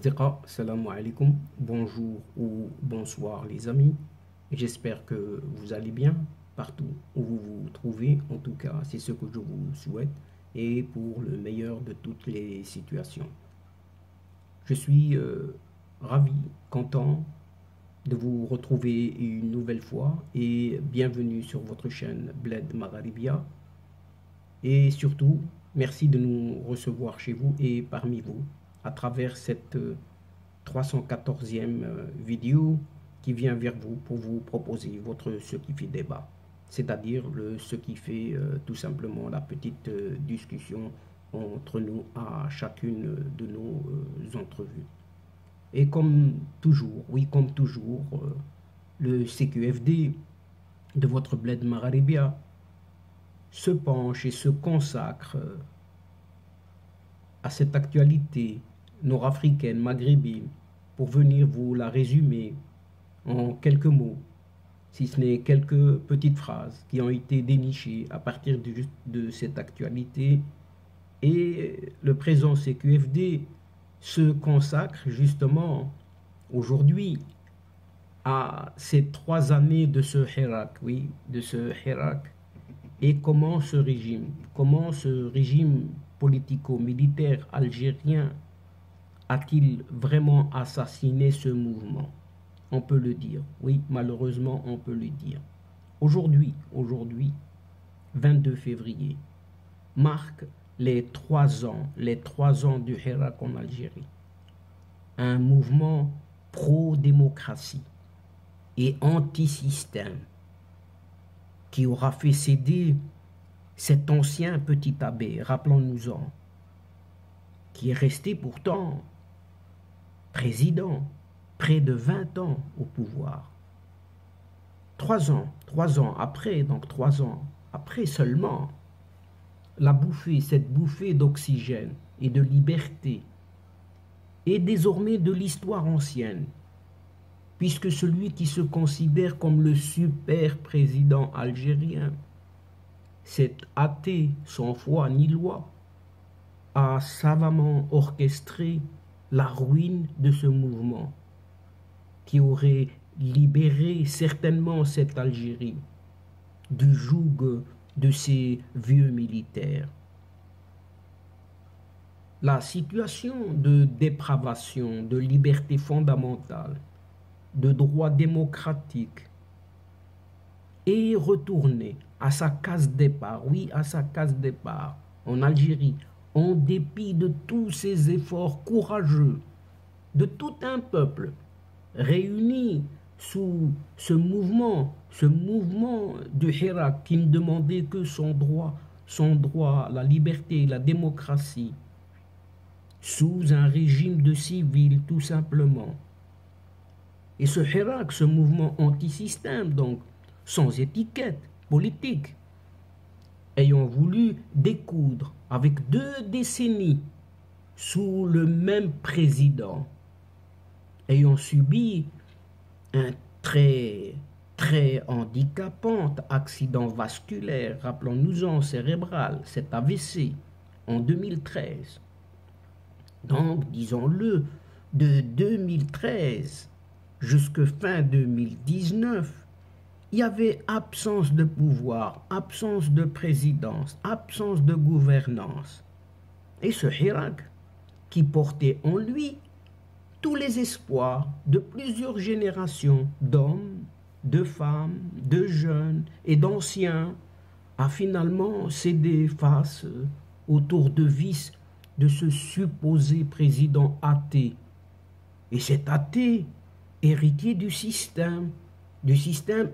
Asdiqa, salam alaikum, bonjour ou bonsoir les amis. J'espère que vous allez bien partout où vous vous trouvez. En tout cas, c'est ce que je vous souhaite et pour le meilleur de toutes les situations. Je suis ravi, content de vous retrouver une nouvelle fois et bienvenue sur votre chaîne Bled Magharibia. Et surtout, merci de nous recevoir chez vous et parmi vous à travers cette 314e vidéo qui vient vers vous pour vous proposer votre ce qui fait débat, c'est-à-dire ce qui fait tout simplement la petite discussion entre nous à chacune de nos entrevues. Et comme toujours, oui comme toujours, le CQFD de votre Bled Magharibia se penche et se consacre à cette actualité nord-africaine, maghrébine, pour venir vous la résumer en quelques mots, si ce n'est quelques petites phrases qui ont été dénichées à partir de cette actualité. Et le présent CQFD se consacre justement aujourd'hui à ces 3 années de ce Hirak, oui, de ce Hirak, et comment ce régime politico-militaire algérien a-t-il vraiment assassiné ce mouvement? On peut le dire, oui, malheureusement, on peut le dire. Aujourd'hui, 22 février, marque les 3 ans du Hirak en Algérie. Un mouvement pro-démocratie et anti-système qui aura fait céder cet ancien petit abbé, rappelons-nous-en, qui est resté pourtant président près de 20 ans au pouvoir. 3 ans après, donc 3 ans après seulement, cette bouffée d'oxygène et de liberté est désormais de l'histoire ancienne, puisque celui qui se considère comme le super président algérien, cet athée sans foi ni loi, a savamment orchestré la ruine de ce mouvement qui aurait libéré certainement cette Algérie du joug de ces vieux militaires. La situation de dépravation, de liberté fondamentale, de droits démocratiques est retournée à sa case départ, oui, à sa case départ en Algérie, en dépit de tous ces efforts courageux de tout un peuple réuni sous ce mouvement du Hirak qui ne demandait que son droit, la liberté, la démocratie, sous un régime de civils tout simplement. Et ce Hirak, ce mouvement anti-système, donc sans étiquette politique, ayant voulu découdre avec 2 décennies sous le même président, ayant subi un très handicapant accident vasculaire, rappelons-nous-en, cérébral, cet AVC, en 2013. Donc, disons-le, de 2013 jusqu'à fin 2019, il y avait absence de pouvoir, absence de présidence, absence de gouvernance. Et ce Hirak, qui portait en lui tous les espoirs de plusieurs générations d'hommes, de femmes, de jeunes et d'anciens, a finalement cédé face au tour de vis de ce supposé président athée. Et cet athée, héritier du système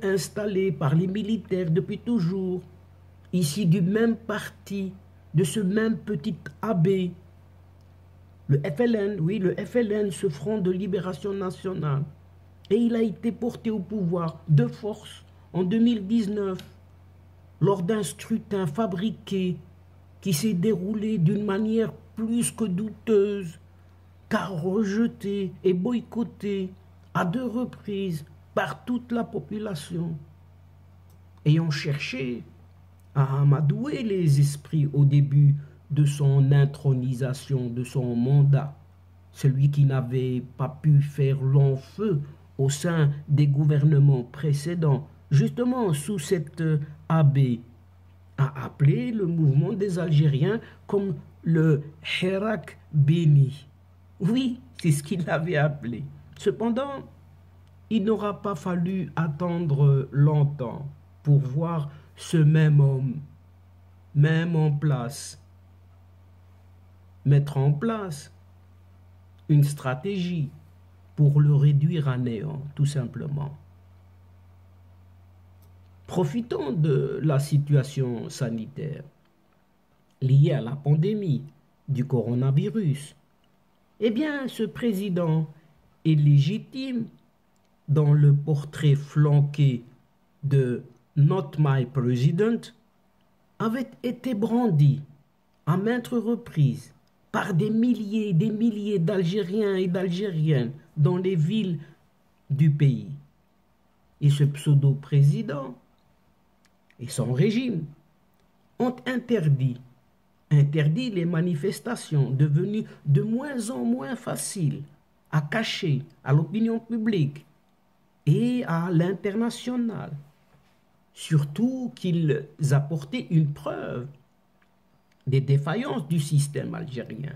installé par les militaires depuis toujours, ici du même parti, de ce même petit abbé, le FLN, oui, le FLN, ce Front de Libération Nationale. Et il a été porté au pouvoir de force en 2019, lors d'un scrutin fabriqué qui s'est déroulé d'une manière plus que douteuse, car rejeté et boycotté à 2 reprises par toute la population, ayant cherché à amadouer les esprits au début de son intronisation, de son mandat. celui qui n'avait pas pu faire long feu au sein des gouvernements précédents, justement sous cette abbé, a appelé le mouvement des Algériens comme le Hirak béni. Oui, c'est ce qu'il avait appelé. Cependant, il n'aura pas fallu attendre longtemps pour voir ce même homme, même en place, mettre en place une stratégie pour le réduire à néant, tout simplement. Profitons de la situation sanitaire liée à la pandémie du coronavirus. Eh bien, ce président est légitime dans le portrait flanqué de Not My President avait été brandi à maintes reprises par des milliers d'Algériens et d'Algériennes dans les villes du pays. Et ce pseudo-président et son régime ont interdit les manifestations devenues de moins en moins faciles à cacher à l'opinion publique et à l'international. Surtout qu'ils apportaient une preuve des défaillances du système algérien,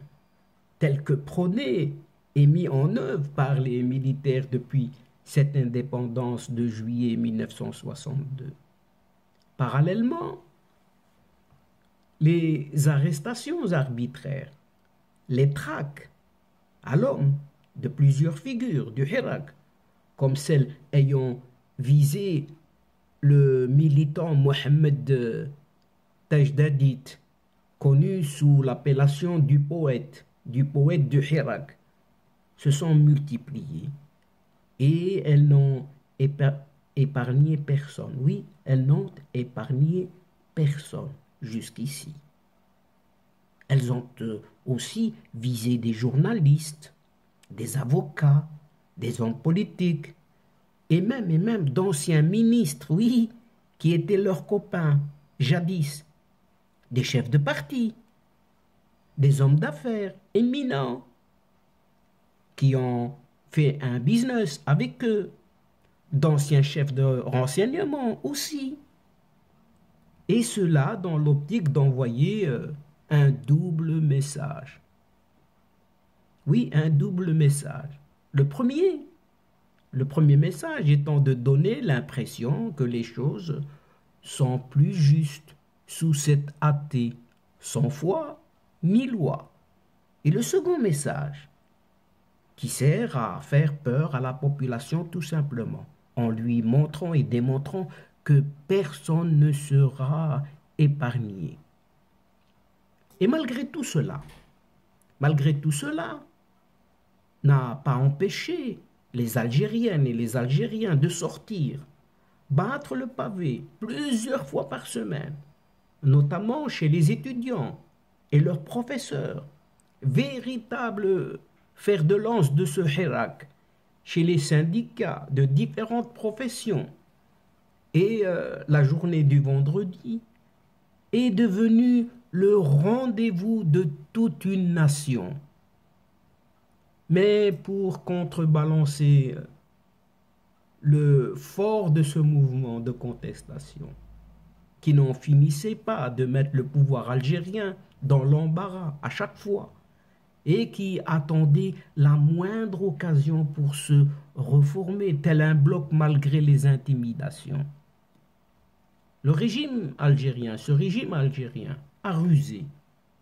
tel que prôné et mis en œuvre par les militaires depuis cette indépendance de juillet 1962. Parallèlement, les arrestations arbitraires, les traques à l'homme de plusieurs figures du Hirak, comme celle ayant visé le militant Mohamed Tajdadit, connu sous l'appellation du poète de Hirak, se sont multipliées et elles n'ont épargné personne. Oui, elles n'ont épargné personne jusqu'ici. Elles ont aussi visé des journalistes, des avocats, des hommes politiques et même d'anciens ministres, oui, qui étaient leurs copains jadis, des chefs de parti, des hommes d'affaires éminents qui ont fait un business avec eux, d'anciens chefs de renseignement aussi. Et cela dans l'optique d'envoyer un double message. Oui, un double message. Le premier message étant de donner l'impression que les choses sont plus justes sous cet athée, sans foi ni loi. Et le second message, qui sert à faire peur à la population tout simplement, en lui montrant et démontrant que personne ne sera épargné. Et malgré tout cela, n'a pas empêché les Algériennes et les Algériens de sortir, battre le pavé plusieurs fois par semaine, notamment chez les étudiants et leurs professeurs, véritables fers de lance de ce Hirak, chez les syndicats de différentes professions. Et la journée du vendredi est devenue le rendez-vous de toute une nation. Mais pour contrebalancer le fort de ce mouvement de contestation, qui n'en finissait pas de mettre le pouvoir algérien dans l'embarras à chaque fois, et qui attendait la moindre occasion pour se reformer, tel un bloc malgré les intimidations. Ce régime algérien a rusé.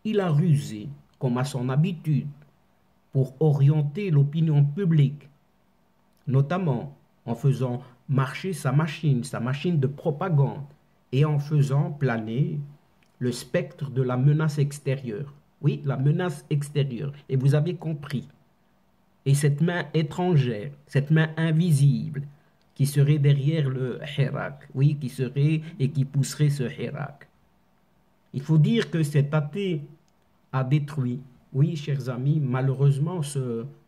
Il a rusé, comme à son habitude, pour orienter l'opinion publique, notamment en faisant marcher sa machine de propagande, et en faisant planer le spectre de la menace extérieure. Oui, la menace extérieure. Et vous avez compris. Et cette main étrangère, cette main invisible, qui serait derrière le Hirak, oui, qui serait et qui pousserait ce Hirak. Il faut dire que cet athée a détruit, oui, chers amis, malheureusement,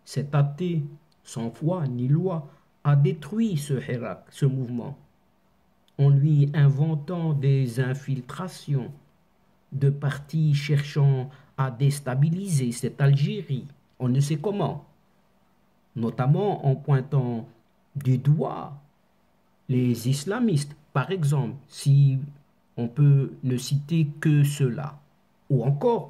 cet athée, sans foi ni loi, a détruit ce Hirak, ce mouvement, en lui inventant des infiltrations de partis cherchant à déstabiliser cette Algérie on ne sait comment, notamment en pointant du doigt les islamistes, par exemple, si on peut ne citer que cela, ou encore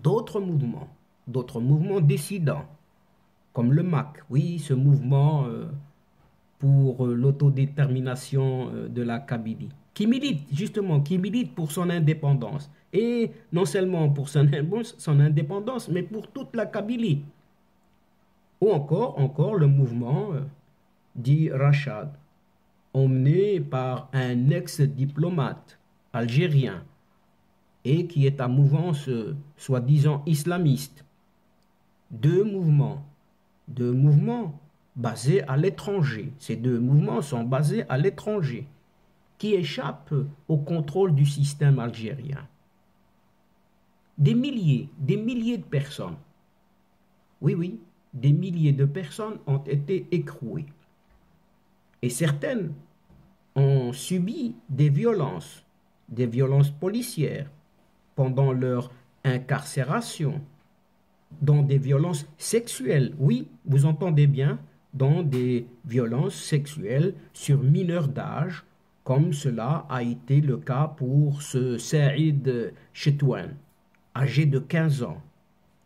d'autres mouvements dissidents, comme le MAC, oui, ce mouvement pour l'autodétermination de la Kabylie, qui milite pour son indépendance, et non seulement pour son indépendance, mais pour toute la Kabylie. Ou encore le mouvement dit Rachad, emmené par un ex-diplomate algérien et qui est à mouvance soi-disant islamiste. Deux mouvements basés à l'étranger. Ces deux mouvements sont basés à l'étranger, qui échappent au contrôle du système algérien. Des milliers de personnes, oui, des milliers de personnes ont été écrouées. Et certaines ont subi des violences policières pendant leur incarcération, dans des violences sexuelles. Oui, vous entendez bien, dans des violences sexuelles sur mineurs d'âge, comme cela a été le cas pour ce Saïd Chetouane, âgé de 15 ans.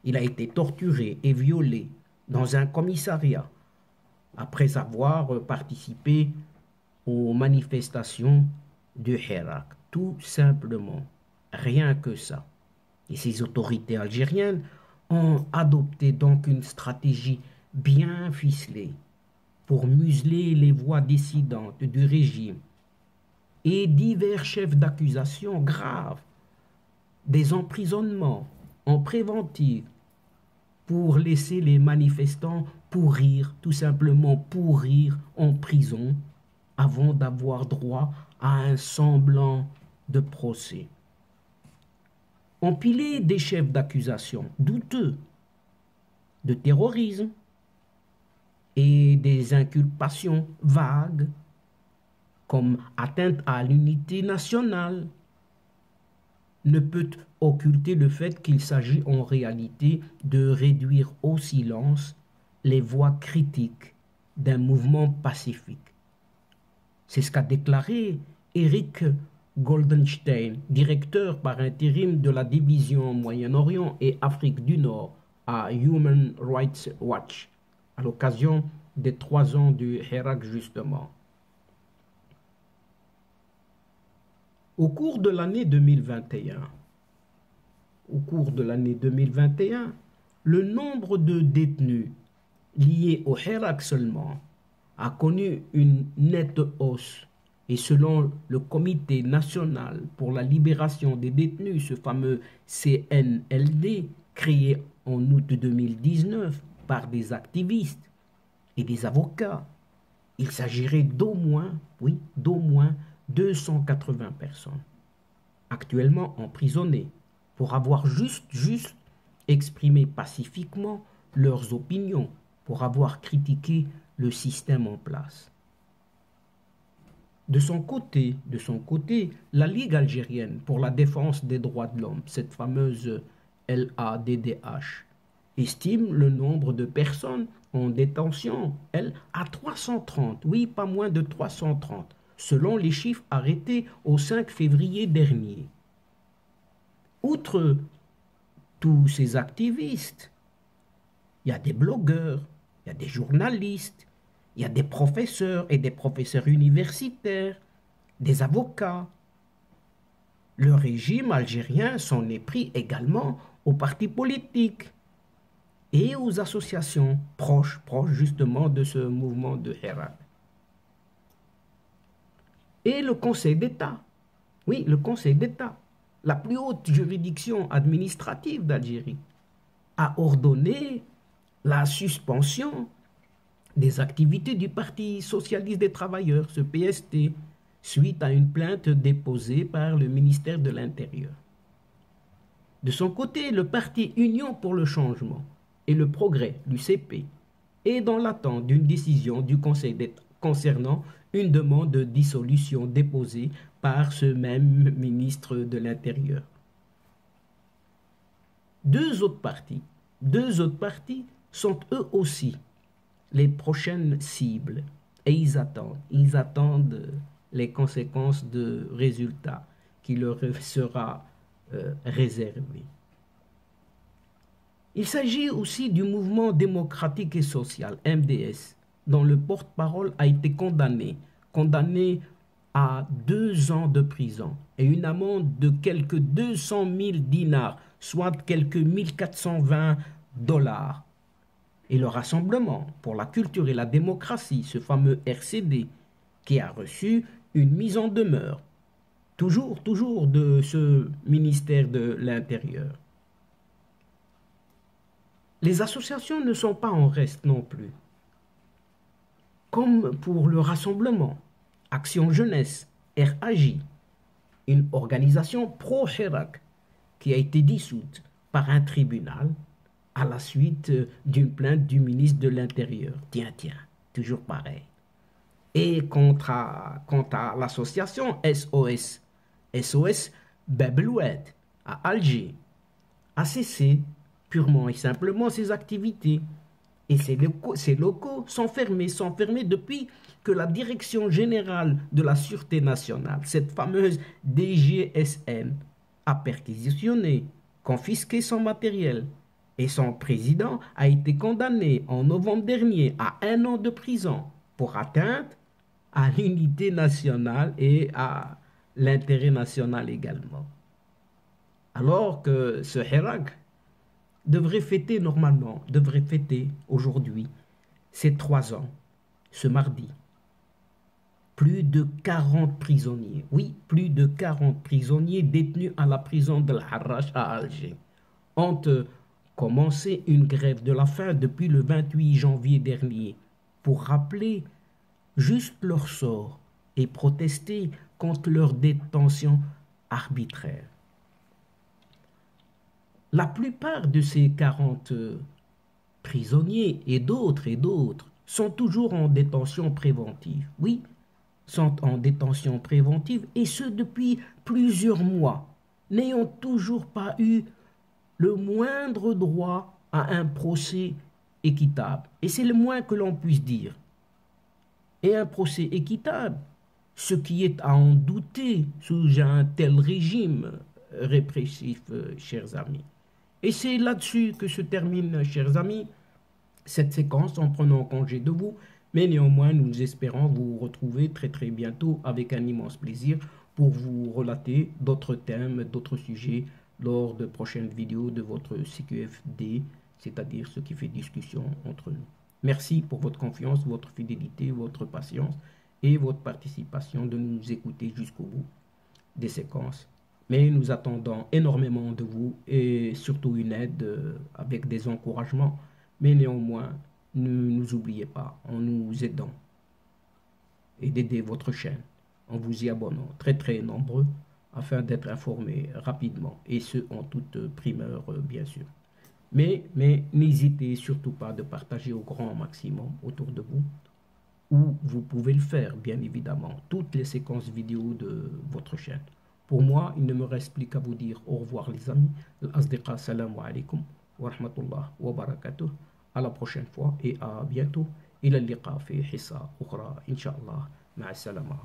Il a été torturé et violé dans un commissariat après avoir participé aux manifestations de Hirak. Tout simplement, rien que ça. Et ces autorités algériennes ont adopté donc une stratégie bien ficelée pour museler les voix dissidentes du régime et divers chefs d'accusation graves, des emprisonnements en préventive pour laisser les manifestants pourrir, tout simplement pourrir en prison avant d'avoir droit à un semblant de procès. Empiler des chefs d'accusation douteux de terrorisme et des inculpations vagues comme atteinte à l'unité nationale ne peut occulter le fait qu'il s'agit en réalité de réduire au silence les voix critiques d'un mouvement pacifique. C'est ce qu'a déclaré Eric Goldenstein, directeur par intérim de la division Moyen-Orient et Afrique du Nord à Human Rights Watch, à l'occasion des 3 ans du Hirak justement. Au cours de l'année 2021, le nombre de détenus liés au Hirak seulement a connu une nette hausse. Et selon le Comité national pour la libération des détenus, ce fameux CNLD, créé en août 2019 par des activistes et des avocats, il s'agirait d'au moins 280 personnes actuellement emprisonnées pour avoir juste exprimé pacifiquement leurs opinions, pour avoir critiqué le système en place. De son côté, la Ligue algérienne pour la défense des droits de l'homme, cette fameuse LADDH, estime le nombre de personnes en détention, elle, à 330, oui, pas moins de 330, selon les chiffres arrêtés au 5 février dernier. Outre tous ces activistes, il y a des blogueurs, il y a des journalistes, il y a des professeurs et des professeurs universitaires, des avocats. Le régime algérien s'en est pris également aux partis politiques et aux associations proches justement de ce mouvement de Hirak. Et le Conseil d'État, oui, le Conseil d'État, la plus haute juridiction administrative d'Algérie, a ordonné la suspension des activités du Parti socialiste des travailleurs, ce PST, suite à une plainte déposée par le ministère de l'Intérieur. De son côté, le parti Union pour le changement et le progrès, l'UCP, est dans l'attente d'une décision du Conseil d'État concernant une demande de dissolution déposée par ce même ministre de l'Intérieur. Deux autres partis sont eux aussi les prochaines cibles et ils attendent les conséquences de résultats qui leur sera réservé. Il s'agit aussi du mouvement démocratique et social, MDS, dont le porte-parole a été condamné à 2 ans de prison et une amende de quelques 200 000 dinars, soit quelques 1420 $. Et le Rassemblement pour la culture et la démocratie, ce fameux RCD, qui a reçu une mise en demeure, toujours de ce ministère de l'Intérieur. Les associations ne sont pas en reste non plus. Comme pour le Rassemblement, Action Jeunesse, RAJ, une organisation pro-Hirak qui a été dissoute par un tribunal à la suite d'une plainte du ministre de l'Intérieur. Tiens, toujours pareil. Et quant à l'association SOS Bab-el-Oued à Alger, a cessé purement et simplement ses activités. Et ces locaux sont fermés depuis que la Direction générale de la Sûreté nationale, cette fameuse DGSN, a perquisitionné, confisqué son matériel. Et son président a été condamné en novembre dernier à 1 an de prison pour atteinte à l'unité nationale et à l'intérêt national également. Alors que ce Hirak devrait fêter aujourd'hui ses 3 ans, ce mardi. Plus de 40 prisonniers, oui, plus de 40 prisonniers détenus à la prison de l'Harrach à Alger ont commencé une grève de la faim depuis le 28 janvier dernier pour rappeler juste leur sort et protester contre leur détention arbitraire. La plupart de ces 40 prisonniers et d'autres sont toujours en détention préventive. Oui, sont en détention préventive et ce depuis plusieurs mois, n'ayant toujours pas eu le moindre droit à un procès équitable. Et c'est le moins que l'on puisse dire. Et un procès équitable, ce qui est à en douter sous un tel régime répressif, chers amis. Et c'est là-dessus que se termine, chers amis, cette séquence en prenant congé de vous. Mais néanmoins, nous espérons vous retrouver très bientôt avec un immense plaisir pour vous relater d'autres thèmes, d'autres sujets lors de prochaines vidéos de votre CQFD, c'est-à-dire ce qui fait discussion entre nous. Merci pour votre confiance, votre fidélité, votre patience et votre participation de nous écouter jusqu'au bout des séquences. Mais nous attendons énormément de vous et surtout une aide avec des encouragements. Mais néanmoins, ne nous oubliez pas en nous aidant et d'aider votre chaîne en vous y abonnant très nombreux afin d'être informés rapidement et ce en toute primeur bien sûr. Mais n'hésitez surtout pas de partager au grand maximum autour de vous ou vous pouvez le faire bien évidemment toutes les séquences vidéo de votre chaîne. Pour moi, il ne me reste plus qu'à vous dire au revoir les amis. Al-Asdiqa, salam alaikum wa rahmatullah wa barakatuh. À la prochaine fois et à bientôt. إلى اللقاء في حصة أخرى إن شاء الله مع السلامة.